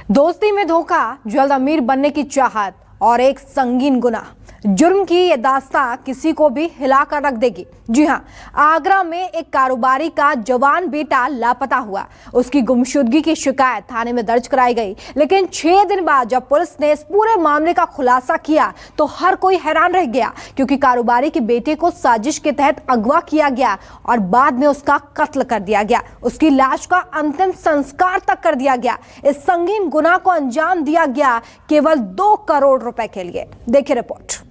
दोस्ती में धोखा, जल्द अमीर बनने की चाहत और एक संगीन गुनाह। जुर्म की ये दास्तां किसी को भी हिलाकर रख देगी। जी हां, आगरा में एक कारोबारी का जवान बेटा लापता हुआ। उसकी गुमशुदगी की शिकायत थाने में दर्ज कराई गई, लेकिन 6 दिन बाद जब पुलिस ने इस पूरे मामले का खुलासा किया तो हर कोई हैरान रह गया, क्योंकि कारोबारी के बेटे को साजिश के तहत अगवा किया गया और बाद में उसका कत्ल कर दिया गया। उसकी लाश का अंतिम संस्कार तक कर दिया गया। इस संगीन गुनाह को अंजाम दिया गया केवल 2 करोड़ रुपए के लिए। देखिए रिपोर्ट।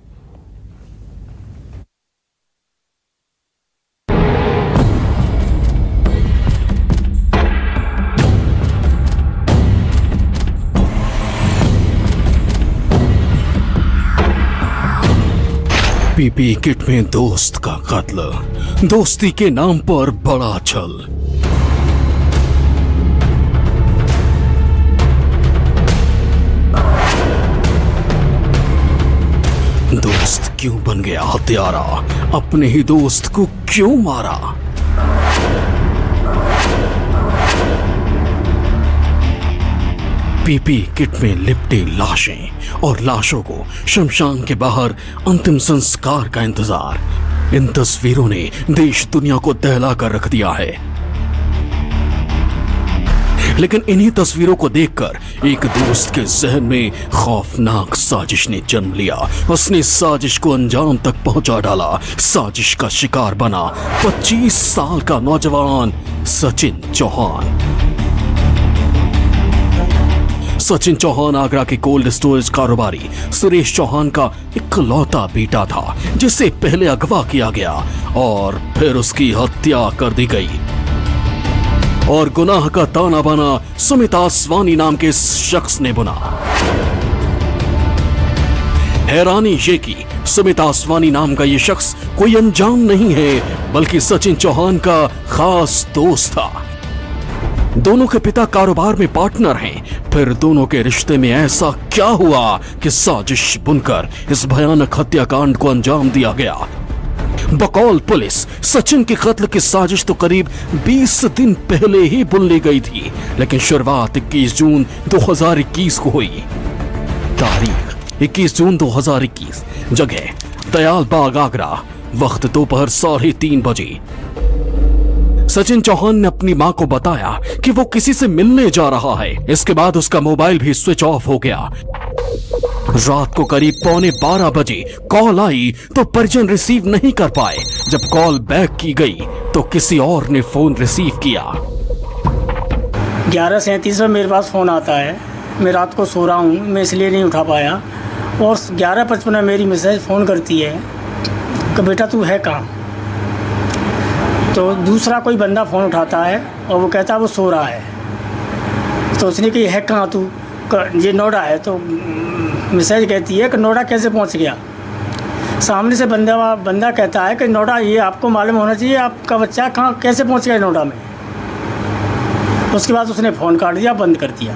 पीपी किट में दोस्त का कत्ल, दोस्ती के नाम पर बड़ा छल। दोस्त क्यों बन गया हत्यारा, अपने ही दोस्त को क्यों मारा? पीपी किट में लिपटी लाशें और लाशों को शमशान के बाहर अंतिम संस्कार का इंतजार। इन तस्वीरों ने देश दुनिया को दहला कर रख दिया है। लेकिन इन्हीं तस्वीरों को देखकर एक दोस्त के जहन में खौफनाक साजिश ने जन्म लिया। उसने साजिश को अंजाम तक पहुंचा डाला। साजिश का शिकार बना 25 साल का नौजवान सचिन चौहान। सचिन चौहान आगरा के कोल्ड स्टोरेज कारोबारी सुरेश चौहान का इकलौता बेटा था, जिसे पहले अगवा किया गया और फिर उसकी हत्या कर दी गई। और गुनाह का ताना बाना सुमित आसवानी नाम के शख्स ने बुना। हैरानी ये कि सुमित आसवानी नाम का ये शख्स कोई अनजान नहीं है, बल्कि सचिन चौहान का खास दोस्त था। दोनों के पिता कारोबार में पार्टनर हैं। फिर दोनों के रिश्ते में ऐसा क्या हुआ कि साजिश बुनकर इस भयानक हत्याकांड को अंजाम दिया गया? बकौल पुलिस, सचिन के कत्ल की साजिश तो करीब 20 दिन पहले ही बुन ली गई थी, लेकिन शुरुआत 21 जून 2021 को हुई। तारीख 21 जून 2021, जगह दयाल बाग आगरा, वक्त दोपहर 3:30 बजे। सचिन चौहान ने अपनी मां को बताया कि वो किसी से मिलने जा रहा है। इसके बाद उसका मोबाइल भी स्विच ऑफ हो गया। रात को करीब 11:15 बजे कॉल आई तो परिजन रिसीव नहीं कर पाए। जब कॉल बैक की गई तो किसी और ने फोन रिसीव किया। 11:37 में मेरे पास फ़ोन आता है। मैं रात को सो रहा हूँ, मैं इसलिए नहीं उठा पाया। और 11:55 में मेरी मैसेज फ़ोन करती है कि बेटा तू है कहाँ। तो दूसरा कोई बंदा फ़ोन उठाता है और वो कहता है वो सो रहा है। तो उसने कि है कहाँ तू? ये नोएडा है। तो मैसेज कहती है कि नोएडा कैसे पहुँच गया? सामने से बंदा कहता है कि नोएडा, ये आपको मालूम होना चाहिए आपका बच्चा कहाँ कैसे पहुँच गया नोएडा में। उसके बाद उसने फ़ोन काट दिया, बंद कर दिया।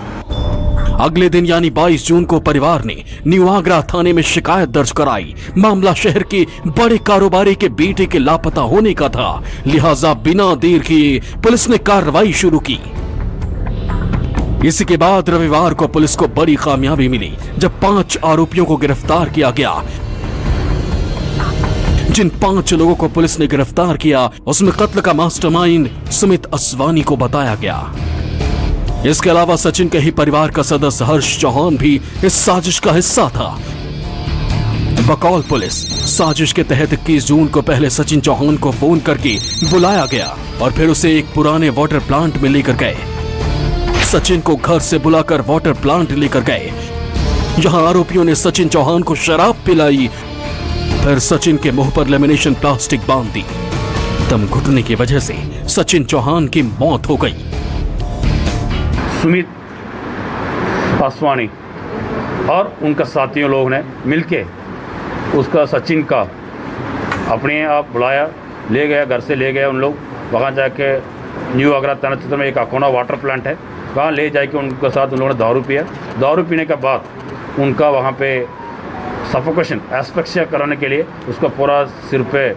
अगले दिन यानी 22 जून को परिवार ने न्यू आगरा थाने में शिकायत दर्ज कराई। मामला शहर के बड़े कारोबारी के बेटे के लापता होने का था, लिहाजा बिना देर किए पुलिस ने कार्रवाई शुरू की। इसी के बाद रविवार को पुलिस को बड़ी कामयाबी मिली जब 5 आरोपियों को गिरफ्तार किया गया। जिन 5 लोगों को पुलिस ने गिरफ्तार किया उसमें कत्ल का मास्टरमाइंड सुमित आसवानी को बताया गया। इसके अलावा सचिन के ही परिवार का सदस्य हर्ष चौहान भी इस साजिश का हिस्सा था। बकौल पुलिस, साजिश के तहत 21 जून को पहले सचिन चौहान को फोन करके बुलाया गया और फिर उसे एक पुराने वाटर प्लांट में लेकर गए। सचिन को घर से बुलाकर वाटर प्लांट लेकर गए। यहां आरोपियों ने सचिन चौहान को शराब पिलाई, फिर सचिन के मुंह पर लेमिनेशन प्लास्टिक बांध दी। दम घुटने की वजह से सचिन चौहान की मौत हो गई। सुमित आसवानी और उनका साथियों लोग ने मिलके उसका सचिन का अपने आप बुलाया, ले गया, घर से ले गया उन लोग। वहाँ जाके न्यू आगरा थाना क्षेत्र में एक अकोना वाटर प्लांट है, वहाँ ले जाके उनके साथ उन लोगों ने दारू पिया। दारू पीने के बाद उनका वहाँ पे सफोकेशन एस्पेक्सिया कराने के लिए उसका पूरा सिर पे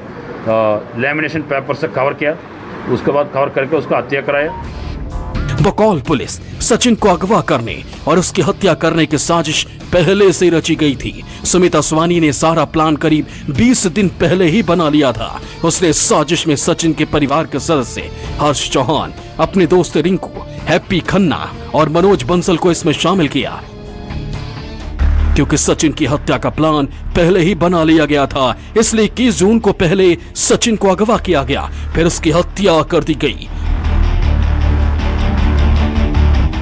लेमिनेशन पेपर से कवर किया। उसके बाद कवर करके उसका हत्या कराया। बकौल पुलिस सचिन को अगवा करने और उसकी हत्या करने की साजिश पहले से रची गई थी। सुमित असवानी ने सारा प्लान करीब 20 दिन पहले ही बना लिया था। उसने इस साजिश में सचिन के परिवार के सदस्य हर्ष चौहान, अपने दोस्त रिंकू, हैप्पी खन्ना और मनोज बंसल को इसमें शामिल किया। क्योंकि सचिन की हत्या का प्लान पहले ही बना लिया गया था, इसलिए 21 जून को पहले सचिन को अगवा किया गया, फिर उसकी हत्या कर दी गई।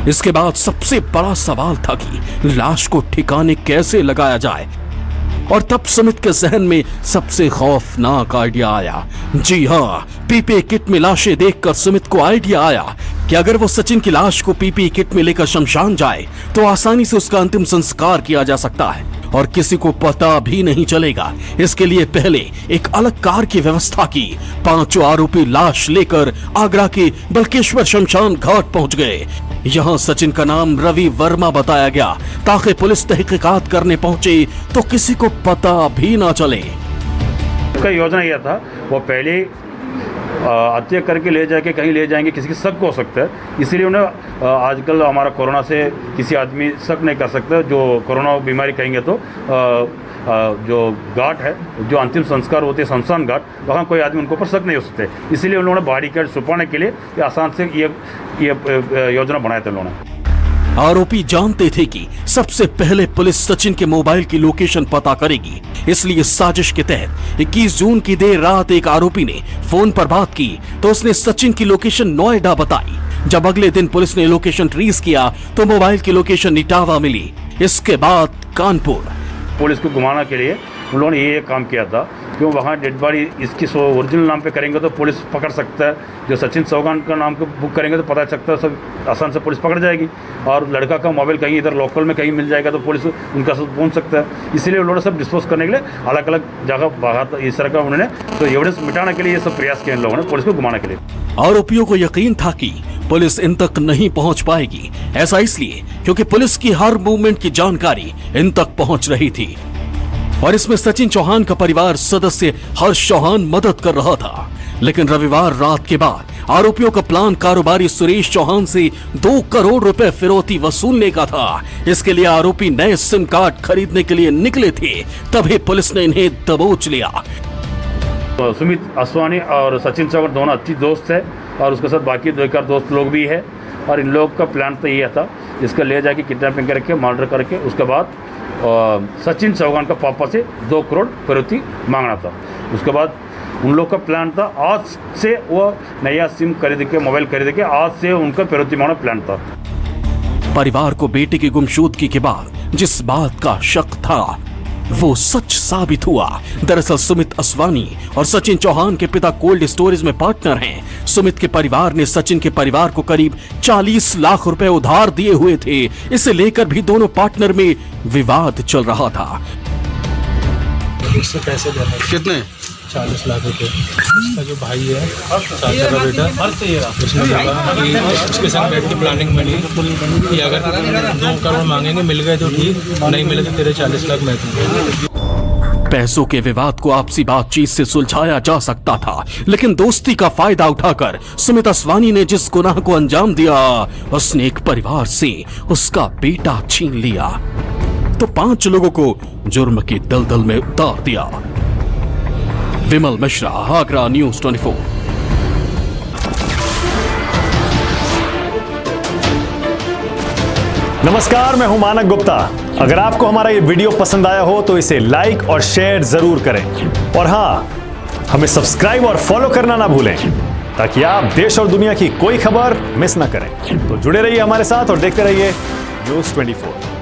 इसके बाद सबसे बड़ा सवाल था कि लाश को ठिकाने कैसे लगाया जाए, और तब सुमित के जहन में सबसे खौफनाक आइडिया आया। जी हाँ, पीपीई किट में लाशें देखकर सुमित को आइडिया आया कि अगर वो सचिन की लाश को पीपीई किट में लेकर शमशान जाए तो आसानी से उसका अंतिम संस्कार किया जा सकता है और किसी को पता भी नहीं चलेगा। इसके लिए पहले एक अलग कार की व्यवस्था की। 5 आरोपी लाश लेकर आगरा के बल्केश्वर शमशान घाट पहुंच गए। यहाँ सचिन का नाम रवि वर्मा बताया गया ताकि पुलिस तहकीकात करने पहुंचे तो किसी को पता भी ना चले। उसका योजना यह था, वो पहले हत्या करके ले जाके कहीं ले जाएंगे, किसी की शक हो सकता है, इसीलिए उन्हें आजकल हमारा कोरोना से किसी आदमी शक नहीं कर सकता। जो कोरोना बीमारी कहेंगे तो जो घाट है, जो अंतिम संस्कार होते हैं शमशान घाट, वहाँ कोई आदमी उनके ऊपर शक नहीं हो सकते, इसीलिए उन्होंने बॉडी कार्ड छुपाने के लिए ये आसान से ये योजना बनाया था उन्होंने। आरोपी जानते थे कि सबसे पहले पुलिस सचिन के मोबाइल की लोकेशन पता करेगी, इसलिए साजिश के तहत 21 जून की देर रात एक आरोपी ने फोन पर बात की तो उसने सचिन की लोकेशन नोएडा बताई। जब अगले दिन पुलिस ने लोकेशन ट्रेस किया तो मोबाइल की लोकेशन इटावा मिली। इसके बाद कानपुर पुलिस को घुमाने के लिए उन लोगों ने ये काम किया था, क्यों वहाँ डेड बॉडी इसकी ओरिजिनल नाम पे करेंगे तो पुलिस पकड़ सकता है, जो सचिन चौहान का नाम को बुक करेंगे तो पता चलता है, सब आसान से पुलिस पकड़ जाएगी, और लड़का का मोबाइल कहीं इधर लोकल में कहीं मिल जाएगा तो पुलिस उनका सब पहुँच सकता है। इसीलिए उन्होंने सब डिस्पोज करने के लिए अलग अलग जगह भागा, इस तरह का उन्होंने तो एविडेंस मिटाने के लिए ये सब प्रयास किए इन लोगों ने पुलिस को घुमाने के लिए। आरोपियों को यकीन था कि पुलिस इन तक नहीं पहुंच पाएगी। ऐसा इसलिए क्योंकि पुलिस की हर मूवमेंट की जानकारी इन तक पहुंच रही थी, और इसमें सचिन चौहान का परिवार सदस्य हर्ष चौहान मदद कर रहा था। लेकिन रविवार रात के बाद आरोपियों का प्लान कारोबारी सुरेश चौहान से 2 करोड़ रुपए फिरौती वसूलने का था। इसके लिए आरोपी नए सिम कार्ड खरीदने के लिए निकले थे, तभी पुलिस ने इन्हें दबोच लिया। तो सुमित असवानी और सचिन चौहान दोनों अच्छी दोस्त है, और उसके साथ बाकी 2 दोस्त लोग भी है, और इन लोग का प्लान तो ये था, इसका ले जाके किडनैपिंग करके मर्डर करके उसके बाद सचिन चौहान का पापा से 2 करोड़ फिरौती मांगना था। उसके बाद उन लोग का प्लान था आज से वो नया सिम खरीद के, मोबाइल खरीद के आज से उनका फिरौती मांगना प्लान था। परिवार को बेटे की गुमशुदगी के बाद जिस बात का शक था वो सच साबित हुआ। दरअसल सुमित असवानी और सचिन चौहान के पिता कोल्ड स्टोरेज में पार्टनर हैं। सुमित के परिवार ने सचिन के परिवार को करीब 40 लाख रुपए उधार दिए हुए थे। इसे लेकर भी दोनों पार्टनर में विवाद चल रहा था। उससे पैसे देने कितने? 40 लाख रुपए। उसका जो भाई है चाचा का बेटा, उसने बोला कि उसके साथ बैठ के प्लानिंग बनी कि अगर 2 करोड़ मांगेंगे, मिल गए तो ठीक, नहीं मिले तो तेरे 40 लाख मैं दूंगा। पैसों के विवाद को आपसी बातचीत से सुलझाया जा सकता था, लेकिन दोस्ती का फायदा उठाकर सुमित असवानी ने जिस गुनाह को अंजाम दिया, उसने एक परिवार से उसका बेटा छीन लिया तो 5 लोगों को जुर्म की दलदल में उतार दिया। विमल मिश्रा, आगरा न्यूज़ 24। नमस्कार, मैं हूं मानक गुप्ता। अगर आपको हमारा ये वीडियो पसंद आया हो तो इसे लाइक और शेयर जरूर करें, और हां, हमें सब्सक्राइब और फॉलो करना ना भूलें ताकि आप देश और दुनिया की कोई खबर मिस ना करें। तो जुड़े रहिए हमारे साथ और देखते रहिए न्यूज़ 24।